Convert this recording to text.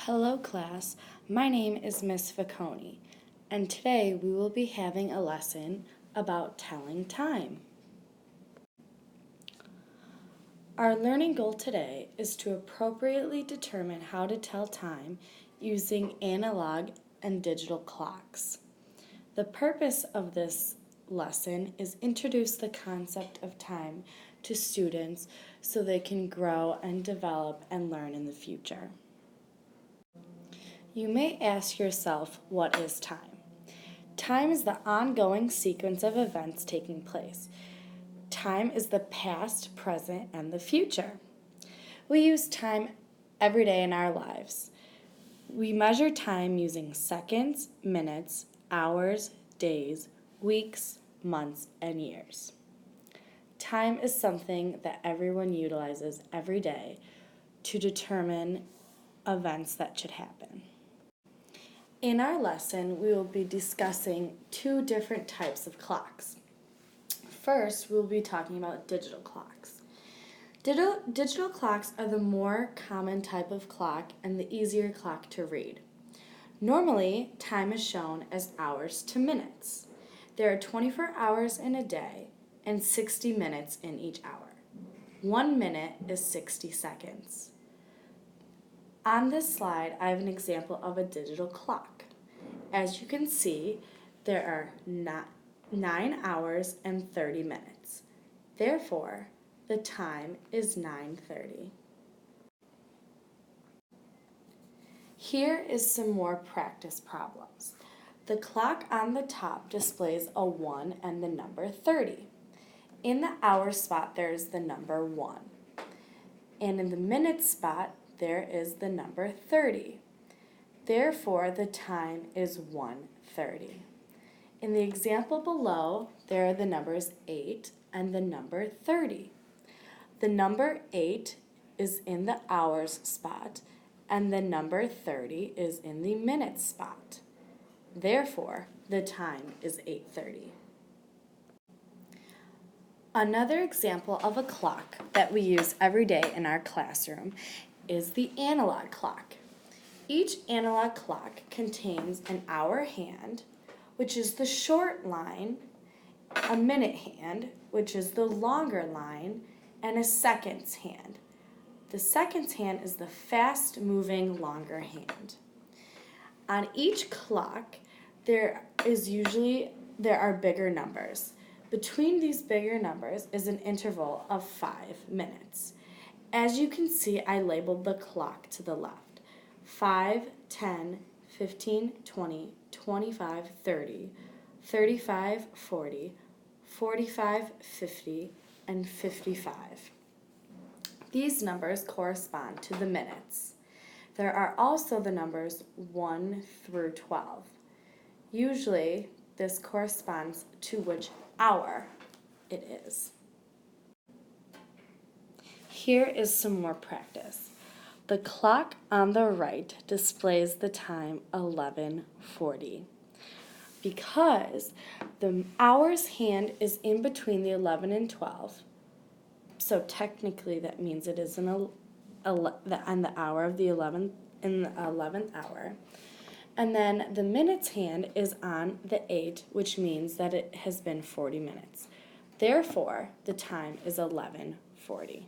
Hello class, my name is Miss Facconi, and today we will be having a lesson about telling time. Our learning goal today is to appropriately determine how to tell time using analog and digital clocks. The purpose of this lesson is introduce the concept of time to students so they can grow and develop and learn in the future. You may ask yourself, what is time? Time is the ongoing sequence of events taking place. Time is the past, present, and the future. We use time every day in our lives. We measure time using seconds, minutes, hours, days, weeks, months, and years. Time is something that everyone utilizes every day to determine events that should happen. In our lesson, we will be discussing two different types of clocks. First, we'll be talking about digital clocks. Digital clocks are the more common type of clock and the easier clock to read. Normally, time is shown as hours to minutes. There are 24 hours in a day and 60 minutes in each hour. 1 minute is 60 seconds. On this slide, I have an example of a digital clock. As you can see, there are 9 hours and 30 minutes. Therefore, the time is 9:30. Here is some more practice problems. The clock on the top displays a 1 and the number 30. In the hour spot, there is the number 1. And in the minute spot, there is the number 30. Therefore, the time is 1:30. In the example below, there are the numbers 8 and the number 30. The number 8 is in the hours spot, and the number 30 is in the minutes spot. Therefore, the time is 8:30. Another example of a clock that we use every day in our classroom is the analog clock. Each analog clock contains an hour hand, which is the short line, a minute hand, which is the longer line, and a seconds hand. The seconds hand is the fast-moving longer hand. On each clock, there are bigger numbers. Between these bigger numbers is an interval of 5 minutes. As you can see, I labeled the clock to the left. 5, 10, 15, 20, 25, 30, 35, 40, 45, 50, and 55. These numbers correspond to the minutes. There are also the numbers 1 through 12. Usually, this corresponds to which hour it is. Here is some more practice. The clock on the right displays the time 11:40. Because the hours hand is in between the 11 and 12, so technically that means it is on the hour of the 11th hour. And then the minutes hand is on the 8, which means that it has been 40 minutes. Therefore, the time is 11:40.